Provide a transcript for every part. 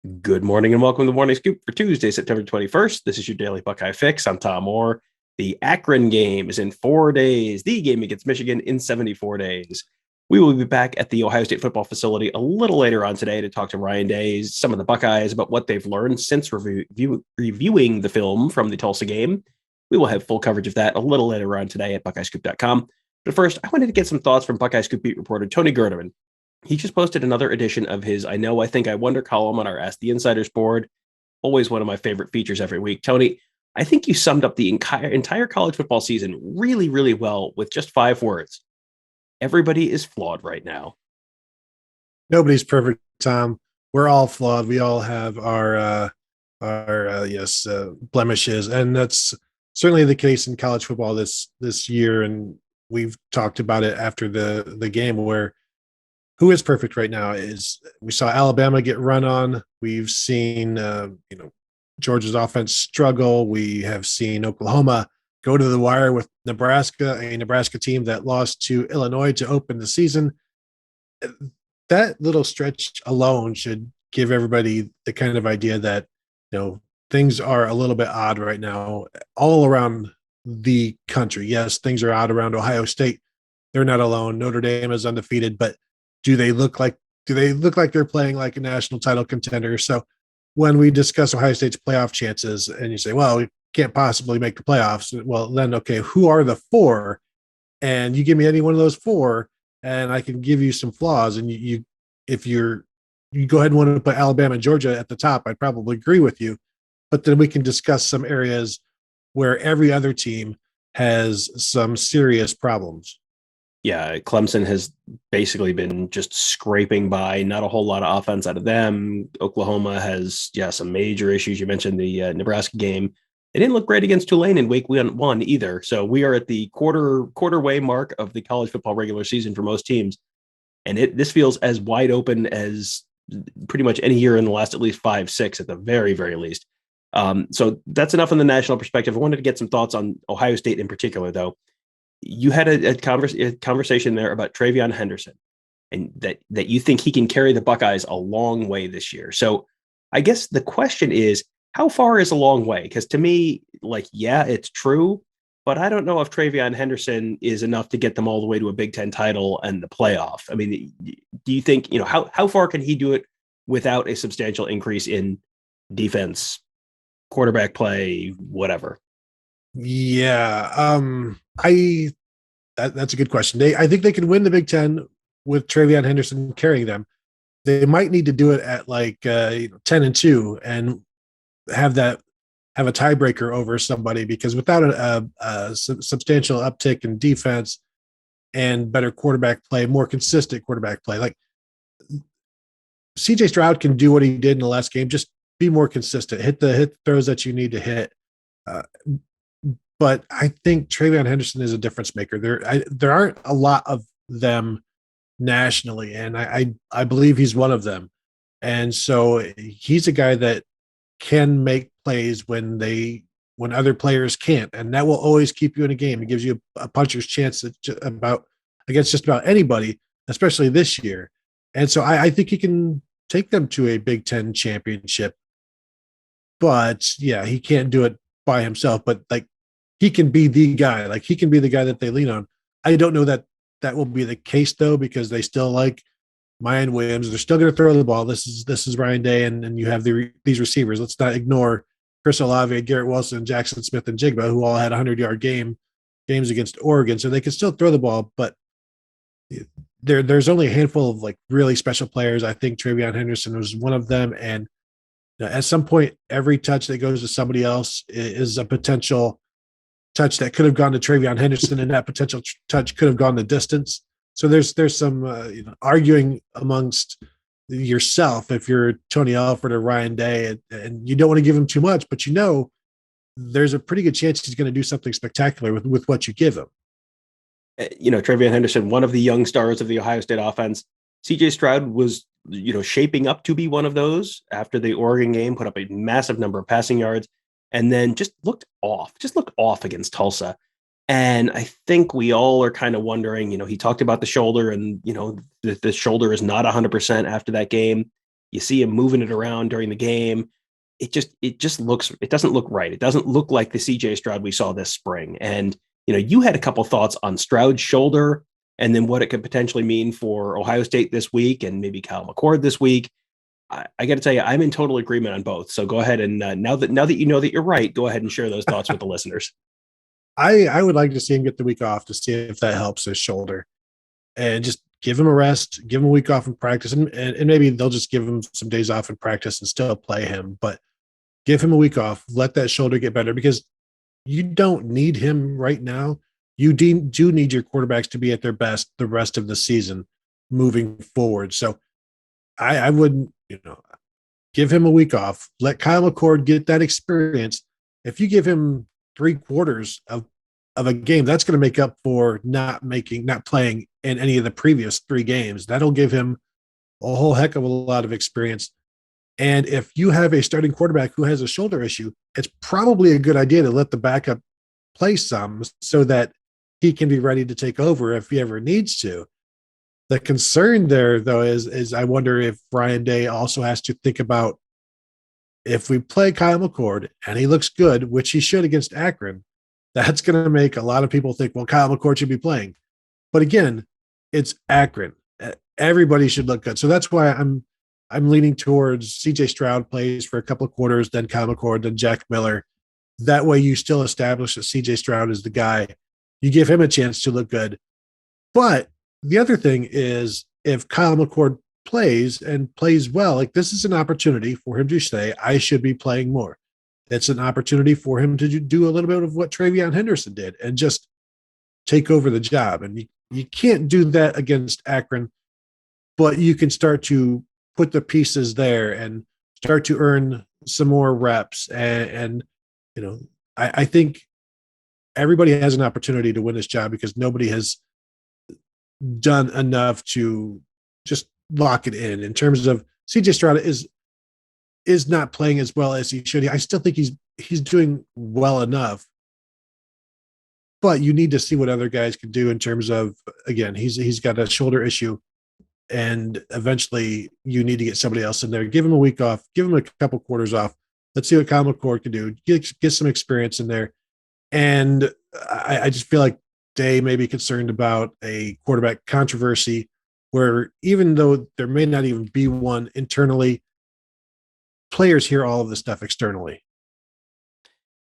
Good morning and welcome to the Morning Scoop for Tuesday, September 21st. This is your daily Buckeye fix. I'm Tom Orr. The Akron game is in 4 days. The game against Michigan in 74 days. We will be back at the Ohio State football facility a little later on today to talk to Ryan Day, some of the Buckeyes, about what they've learned since reviewing the film from the Tulsa game. We will have full coverage of that a little later on today at BuckeyeScoop.com. But first, I wanted to get some thoughts from Buckeye Scoop beat reporter Tony Gerdeman. He just posted another edition of his I Know, I Think, I Wonder column on our Ask the Insiders board. Always one of my favorite features every week. Tony, I think you summed up the entire college football season really, really well with just 5 words. Everybody is flawed right now. Nobody's perfect, Tom. We're all flawed. We all have our blemishes, and that's certainly the case in college football this year. And we've talked about it after the game, where who is perfect right now is we saw Alabama get run on. We've seen Georgia's offense struggle. We have seen Oklahoma go to the wire with Nebraska, a Nebraska team that lost to Illinois to open the season. That little stretch alone should give everybody the kind of idea that things are a little bit odd right now all around the country. Yes, things are odd around Ohio State. They're not alone. Notre Dame is undefeated, but do they look like they're playing like a national title contender? So when we discuss Ohio State's playoff chances and you say, well, we can't possibly make the playoffs. Well, then, okay, who are the 4? And you give me any one of those 4 and I can give you some flaws. And if you go ahead and want to put Alabama and Georgia at the top, I'd probably agree with you. But then we can discuss some areas where every other team has some serious problems. Yeah, Clemson has basically been just scraping by, not a whole lot of offense out of them. Oklahoma has, some major issues. You mentioned the Nebraska game. They didn't look great against Tulane in week 1 either. So we are at the quarter way mark of the college football regular season for most teams. And this feels as wide open as pretty much any year in the last at least 5, 6 at the very, very least. So that's enough in the national perspective. I wanted to get some thoughts on Ohio State in particular, though. You had a conversation there about TreVeyon Henderson and that you think he can carry the Buckeyes a long way this year. So I guess the question is, how far is a long way? Because to me, it's true, but I don't know if TreVeyon Henderson is enough to get them all the way to a Big Ten title and the playoff. I mean, do you think, how far can he do it without a substantial increase in defense, quarterback play, whatever? Yeah. That's a good question. I think they can win the Big Ten with TreVeyon Henderson carrying them. They might need to do it at 10-2 and have a tiebreaker over somebody, because without a substantial uptick in defense and better quarterback play, more consistent quarterback play, like CJ Stroud can do what he did in the last game, just be more consistent, hit the throws that you need to hit. But I think TreVeyon Henderson is a difference maker. There aren't a lot of them nationally, and I believe he's one of them. And so he's a guy that can make plays when other players can't, and that will always keep you in a game. It gives you a puncher's chance against just about anybody, especially this year. And so I think he can take them to a Big Ten championship. But yeah, he can't do it by himself. But he can be the guy. He can be the guy that they lean on. I don't know that will be the case, though, because they still like Mayan Williams. They're still going to throw the ball. This is Ryan Day, and you have these receivers. Let's not ignore Chris Olave, Garrett Wilson, Jackson Smith, and Jigba, who all had 100-yard games against Oregon. So they can still throw the ball, but there's only a handful of really special players. I think TreVeyon Henderson was one of them. And at some point, every touch that goes to somebody else is a potential touch that could have gone to TreVeyon Henderson, and that potential touch could have gone the distance. So there's some arguing amongst yourself if you're Tony Alford or Ryan Day, and you don't want to give him too much, but there's a pretty good chance he's going to do something spectacular with what you give him. TreVeyon Henderson, one of the young stars of the Ohio State offense. CJ Stroud was, shaping up to be one of those after the Oregon game, put up a massive number of passing yards, and then just looked off against Tulsa. And I think we all are kind of wondering, he talked about the shoulder, and, the shoulder is not 100% after that game. You see him moving it around during the game. It doesn't look right. It doesn't look like the CJ Stroud we saw this spring. And, you had a couple thoughts on Stroud's shoulder and then what it could potentially mean for Ohio State this week and maybe Kyle McCord this week. I got to tell you, I'm in total agreement on both. So go ahead and now that you know that you're right, go ahead and share those thoughts with the listeners. I would like to see him get the week off to see if that helps his shoulder, and just give him a rest, give him a week off in practice, and maybe they'll just give him some days off in practice and still play him. But give him a week off, let that shoulder get better, because you don't need him right now. You do need your quarterbacks to be at their best the rest of the season moving forward. So I wouldn't, give him a week off, let Kyle McCord get that experience. If you give him 3/4 of a game, that's going to make up for not playing in any of the previous 3 games. That'll give him a whole heck of a lot of experience. And if you have a starting quarterback who has a shoulder issue, it's probably a good idea to let the backup play some so that he can be ready to take over if he ever needs to. The concern there, though, is I wonder if Ryan Day also has to think about, if we play Kyle McCord and he looks good, which he should against Akron, that's going to make a lot of people think, well, Kyle McCord should be playing. But again, it's Akron. Everybody should look good. So that's why I'm leaning towards CJ Stroud plays for a couple of quarters, then Kyle McCord, then Jack Miller. That way you still establish that CJ Stroud is the guy. You give him a chance to look good. But the other thing is, if Kyle McCord plays and plays well, like, this is an opportunity for him to say, I should be playing more. It's an opportunity for him to do a little bit of what TreVeyon Henderson did and just take over the job. And you can't do that against Akron, but you can start to put the pieces there and start to earn some more reps. And I think everybody has an opportunity to win this job, because nobody has done enough to just lock it in terms of CJ Stroud is not playing as well as he should. I still think he's doing well enough, but you need to see what other guys can do in terms of, again, he's got a shoulder issue, and eventually you need to get somebody else in there. Give him a week off, give him a couple quarters off. Let's see what Kyle McCord can do. Get some experience in there. And I just feel like Day may be concerned about a quarterback controversy, where even though there may not even be one internally, players hear all of this stuff externally.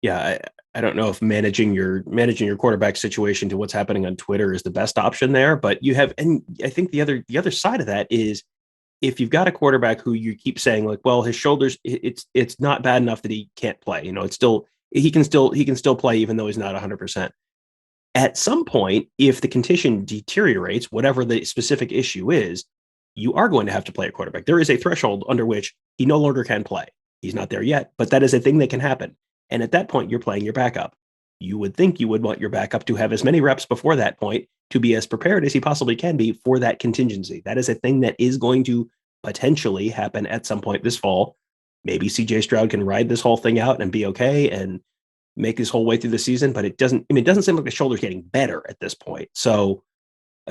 Yeah, I don't know if managing your quarterback situation to what's happening on Twitter is the best option there, but you have, and I think the other side of that is, if you've got a quarterback who you keep saying, like, well, his shoulders, it's not bad enough that he can't play. It's still, he can still play even though he's not 100%. At some point, if the condition deteriorates, whatever the specific issue is, you are going to have to play a quarterback. There is a threshold under which he no longer can play. He's not there yet, but that is a thing that can happen. And at that point, you're playing your backup. You would think you would want your backup to have as many reps before that point to be as prepared as he possibly can be for that contingency. That is a thing that is going to potentially happen at some point this fall. Maybe CJ Stroud can ride this whole thing out and be okay and make this whole way through the season, but it doesn't seem like the shoulder's getting better at this point. So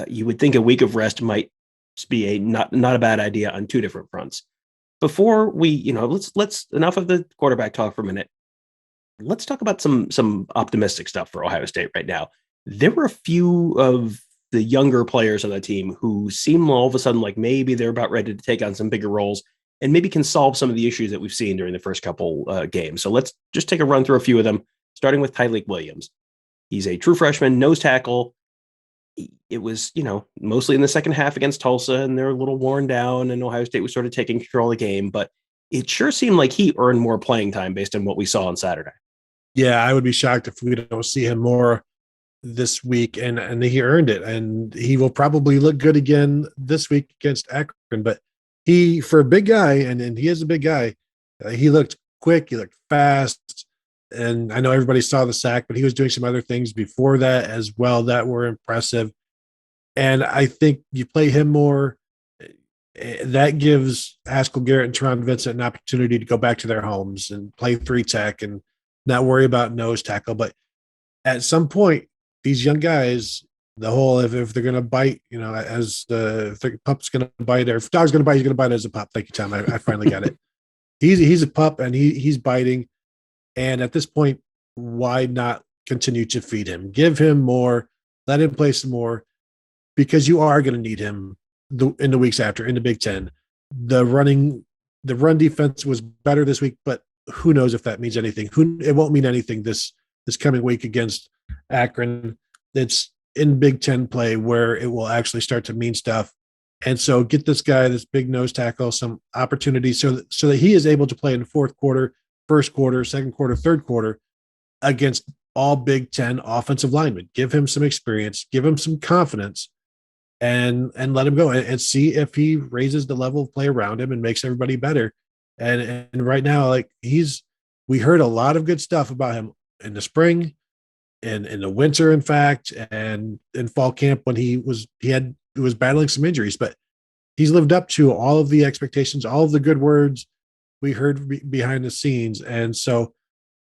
you would think a week of rest might be not a bad idea on 2 different fronts. Before we, let's enough of the quarterback talk for a minute. Let's talk about some optimistic stuff for Ohio State right now. There were a few of the younger players on the team who seem all of a sudden like maybe they're about ready to take on some bigger roles and maybe can solve some of the issues that we've seen during the first couple games. So let's just take a run through a few of them, starting with Tyleik Williams. He's a true freshman, nose tackle. It was, mostly in the second half against Tulsa, and they're a little worn down, and Ohio State was sort of taking control of the game, but it sure seemed like he earned more playing time based on what we saw on Saturday. Yeah, I would be shocked if we don't see him more this week, and he earned it, and he will probably look good again this week against Akron. But he, for a big guy, and he is a big guy, he looked quick, he looked fast, and I know everybody saw the sack, but he was doing some other things before that as well that were impressive. And I think you play him more, that gives Haskell Garrett and Trayvon Vincent an opportunity to go back to their homes and play 3-tech and not worry about nose tackle. But at some point, these young guys, The whole if they're going to bite, as if the pup's going to bite, or if the dog's going to bite, he's going to bite as a pup. Thank you, Tom. I finally got it. He's a pup, and he's biting. And at this point, why not continue to feed him? Give him more, let him play some more, because you are going to need him in the weeks after in the Big Ten. The run defense was better this week, but who knows if that means anything? It won't mean anything this coming week against Akron. It's in Big Ten play where it will actually start to mean stuff. And so get this guy, this big nose tackle, some opportunities so that he is able to play in the fourth quarter, first quarter, second quarter, third quarter against all Big Ten offensive linemen. Give him some experience, give him some confidence, and let him go and see if he raises the level of play around him and makes everybody better. And right now, we heard a lot of good stuff about him in the spring and in the winter, in fact, and in fall camp when he was battling some injuries, but he's lived up to all of the expectations, all of the good words we heard behind the scenes. And so,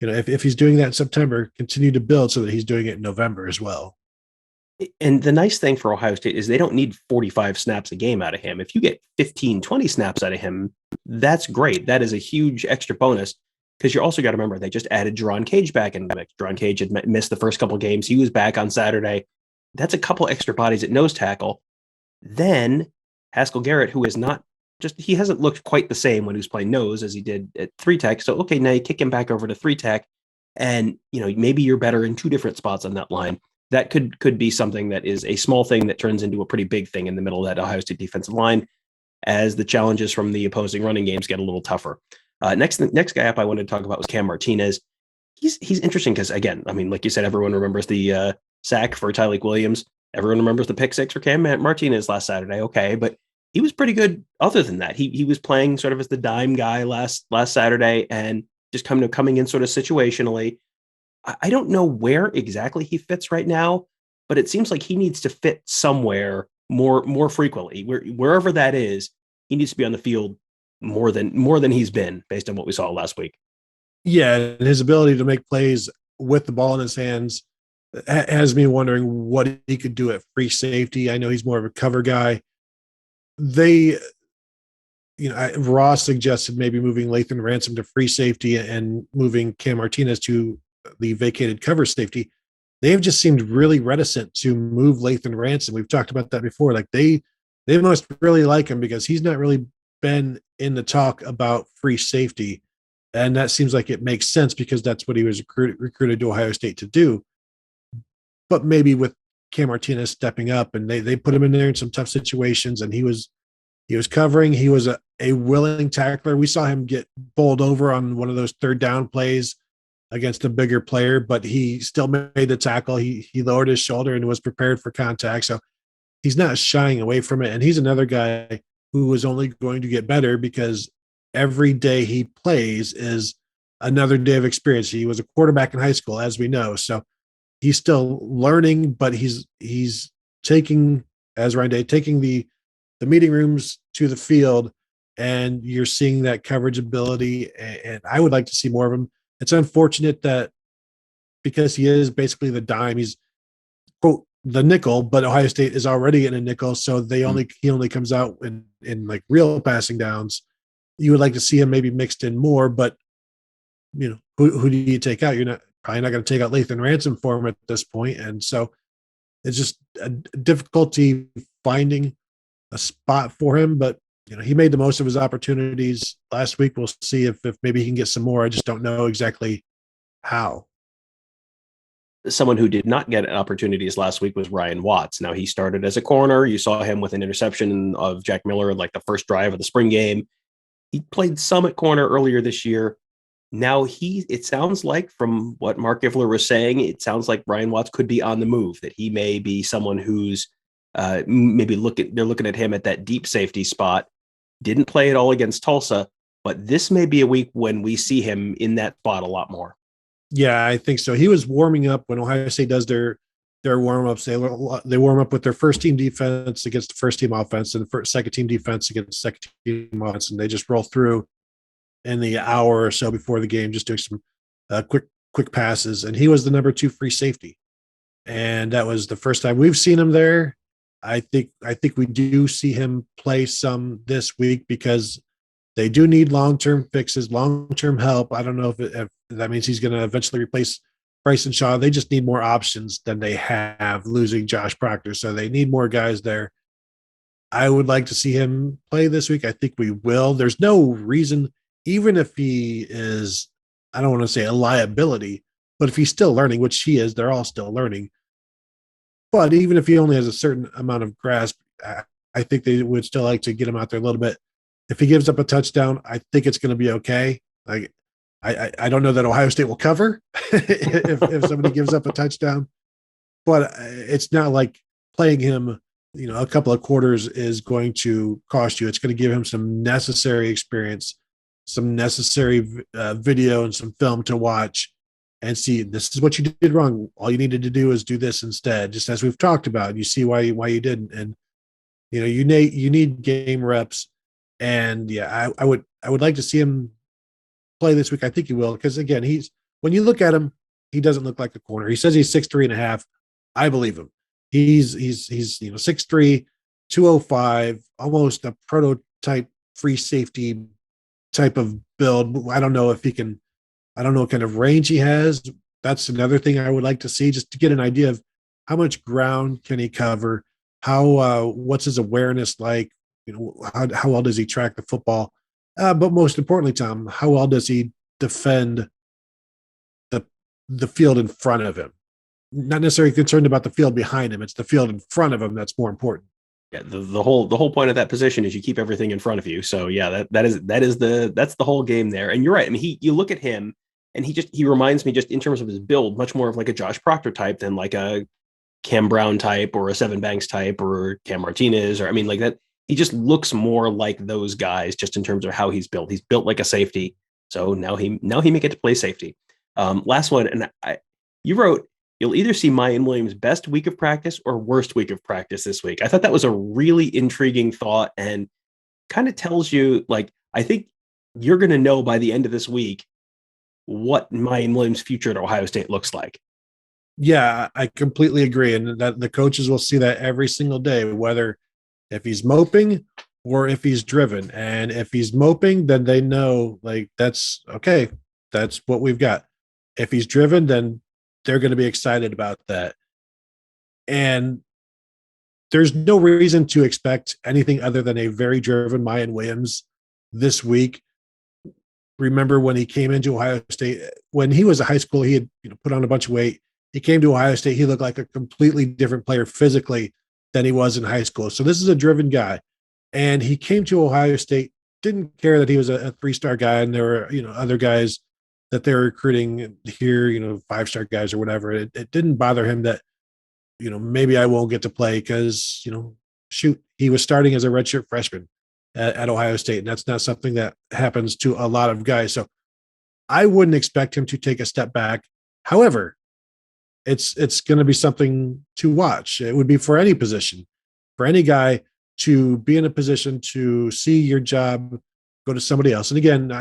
if he's doing that in September, continue to build so that he's doing it in November as well. And the nice thing for Ohio State is they don't need 45 snaps a game out of him. If you get 15, 20 snaps out of him, that's great. That is a huge extra bonus, because you also got to remember they just added Jerron Cage back in the mix. Jerron Cage had missed the first couple of games. He was back on Saturday. That's a couple extra bodies at nose tackle. Then Haskell Garrett, who is not he hasn't looked quite the same when he was playing nose as he did at 3-tech. So, okay, now you kick him back over to 3-tech, and, maybe you're better in two different spots on that line. That could be something that is a small thing that turns into a pretty big thing in the middle of that Ohio State defensive line as the challenges from the opposing running games get a little tougher. Next guy up I wanted to talk about was Cam Martinez. He's interesting because, again, I mean, like you said, everyone remembers the sack for Tyleik Williams. Everyone remembers the pick six for Cam Martinez last Saturday. Okay, but he was pretty good other than that. He was playing sort of as the dime guy last Saturday and just coming in sort of situationally. I don't know where exactly he fits right now, but it seems like he needs to fit somewhere more frequently. Wherever that is, he needs to be on the field more than he's been based on what we saw last week. Yeah, and his ability to make plays with the ball in his hands has me wondering what he could do at free safety. I know he's more of a cover guy. Ross suggested maybe moving Lathan Ransom to free safety and moving Cam Martinez to the vacated cover safety. They have just seemed really reticent to move Lathan Ransom. We've talked about that before. Like they must really like him because he's not really been in the talk about free safety. And that seems like it makes sense because that's what he was recruited to Ohio State to do. But maybe with Cam Martinez stepping up and they put him in there in some tough situations and he was covering. He was a willing tackler. We saw him get bowled over on one of those third down plays against a bigger player, but he still made the tackle. He lowered his shoulder and was prepared for contact. So he's not shying away from it. And he's another guy who is only going to get better because every day he plays is another day of experience. He was a quarterback in high school, as we know. So he's still learning, but he's taking, as Ryan Day, taking the meeting rooms to the field, and you're seeing that coverage ability. And I would like to see more of him. It's unfortunate that because he is basically the dime, he's quote the nickel, but Ohio State is already in a nickel, so he only comes out in like real passing downs. You would like to see him maybe mixed in more, but who do you take out? You're probably not going to take out Lathan Ransom for him at this point, and so it's just a difficulty finding a spot for him. But he made the most of his opportunities last week. We'll see if maybe he can get some more. I just don't know exactly how. Someone who did not get opportunities last week was Ryan Watts. Now, he started as a corner. You saw him with an interception of Jack Miller, like the first drive of the spring game. He played some at corner earlier this year. Now it sounds like from what Mark Giffler was saying, it sounds like Ryan Watts could be on the move, that he may be someone who's maybe they're looking at him at that deep safety spot. Didn't play at all against Tulsa, but this may be a week when we see him in that spot a lot more. Yeah, I think so. He was warming up when Ohio State does their warm-ups. They warm up with their first-team defense against the first-team offense and the second-team defense against the second-team offense, and they just roll through in the hour or so before the game, just doing some quick passes. And he was the number 2 free safety. and that was the first time we've seen him there. I think we do see him play some this week because they do need long-term fixes, long-term help. I don't know if that means he's going to eventually replace Bryson Shaw. They just need more options than they have losing Josh Proctor. So they need more guys there. I would like to see him play this week. I think we will. There's no reason, even if he is, I don't want to say a liability, but if he's still learning, which he is, they're all still learning. But even if he only has a certain amount of grasp, I think they would still like to get him out there a little bit. If he gives up a touchdown, I think it's going to be okay. Like, I don't know that Ohio State will cover if somebody gives up a touchdown, but it's not like playing him, a couple of quarters is going to cost you. It's going to give him some necessary experience, some necessary video and some film to watch and see, this is what you did wrong. All you needed to do is do this instead, just as we've talked about. You see why you didn't. And, you need game reps. And yeah, I would like to see him play this week. I think he will, because again, when you look at him, he doesn't look like a corner. He says he's 6'3.5". I believe him. He's 6'3", 205, almost a prototype free safety type of build. I don't know what kind of range he has. That's another thing I would like to see, just to get an idea of how much ground can he cover, what's his awareness like, how well does he track the football? But most importantly, Tom, how well does he defend the field in front of him? Not necessarily concerned about the field behind him. It's the field in front of him that's more important. Yeah, the whole point of that position is you keep everything in front of you. So yeah, that's the whole game there. And you're right. I mean, you look at him and he reminds me, just in terms of his build, much more of like a Josh Proctor type than like a Cam Brown type or a Seven Banks type or Cam Martinez, or I mean, like that. He just looks more like those guys just in terms of how he's built. He's built like a safety. So now he may get to play safety. Last one. And you wrote, you'll either see Mayan Williams' best week of practice or worst week of practice this week. I thought that was a really intriguing thought and kind of tells you, like, I think you're going to know by the end of this week what Mayan Williams' future at Ohio State looks like. Yeah, I completely agree. And that the coaches will see that every single day, whether if he's moping or if he's driven. And if he's moping, then they know, like, that's okay. That's what we've got. If he's driven, then they're going to be excited about that. And there's no reason to expect anything other than a very driven Mayan Williams this week. Remember when he came into Ohio State, when he was a high school, he had put on a bunch of weight. He came to Ohio State, he looked like a completely different player physically than he was in high school. So this is a driven guy. And he came to Ohio State, didn't care that he was a 3-star guy and there were, other guys that they're recruiting here, 5-star guys or whatever. It didn't bother him that, maybe I won't get to play because, shoot, he was starting as a redshirt freshman at Ohio State. And that's not something that happens to a lot of guys. So I wouldn't expect him to take a step back. However, it's going to be something to watch. It would be for any position, for any guy to be in a position to see your job go to somebody else. And again,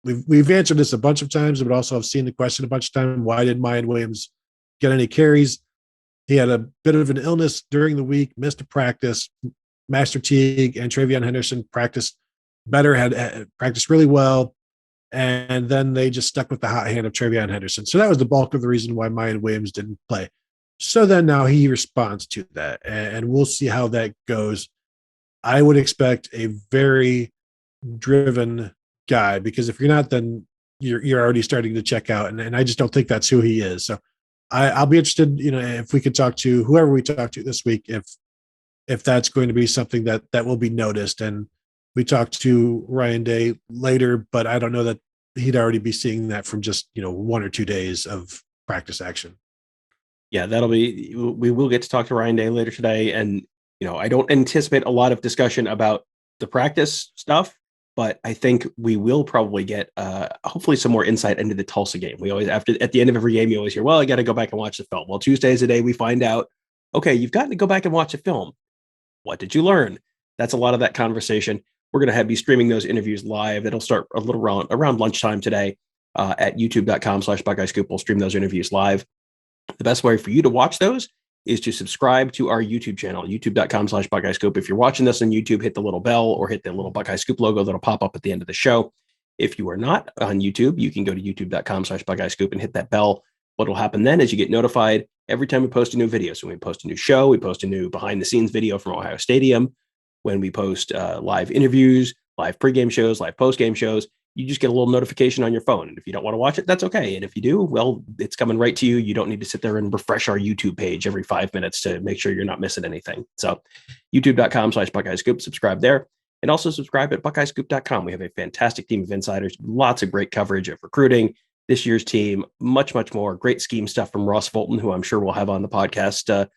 we've answered this a bunch of times, but also I've seen the question a bunch of times: why did Mayan Williams get any carries? He had a bit of an illness during the week, missed a practice. Master Teague and TreVeyon Henderson practiced better, had practiced really well. And then they just stuck with the hot hand of TreVeyon Henderson. So that was the bulk of the reason why Mayan Williams didn't play. So then now he responds to that, and we'll see how that goes. I would expect a very driven guy, because if you're not, then you're already starting to check out. And I just don't think that's who he is. So I'll be interested, if we could talk to whoever we talk to this week, if that's going to be something that will be noticed. And we talked to Ryan Day later, but I don't know that he'd already be seeing that from just, 1 or 2 days of practice action. Yeah, we will get to talk to Ryan Day later today. And, I don't anticipate a lot of discussion about the practice stuff, but I think we will probably get hopefully some more insight into the Tulsa game. We always, at the end of every game, you always hear, well, I got to go back and watch the film. Well, Tuesday is the day we find out, okay, you've got to go back and watch a film. What did you learn? That's a lot of that conversation. We're going to be streaming those interviews live. It'll start a little around lunchtime today at youtube.com/Buckeye Scoop. We'll stream those interviews live. The best way for you to watch those is to subscribe to our YouTube channel, youtube.com/Buckeye Scoop. If you're watching this on YouTube, hit the little bell or hit the little Buckeye Scoop logo that'll pop up at the end of the show. If you are not on YouTube, you can go to youtube.com/Buckeye Scoop and hit that bell. What will happen then is you get notified every time we post a new video. So when we post a new show, we post a new behind the scenes video from Ohio Stadium. When we post live interviews, live pregame shows, live postgame shows, you just get a little notification on your phone. And if you don't want to watch it, that's okay. And if you do, well, it's coming right to you. You don't need to sit there and refresh our YouTube page every 5 minutes to make sure you're not missing anything. So youtube.com/Buckeye Scoop, subscribe there. And also subscribe at BuckeyeScoop.com. We have a fantastic team of insiders, lots of great coverage of recruiting, this year's team, much, much more. Great scheme stuff from Ross Fulton, who I'm sure we'll have on the podcast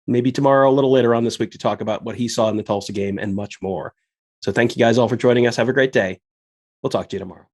maybe tomorrow, a little later on this week, to talk about what he saw in the Tulsa game and much more. So thank you guys all for joining us. Have a great day. We'll talk to you tomorrow.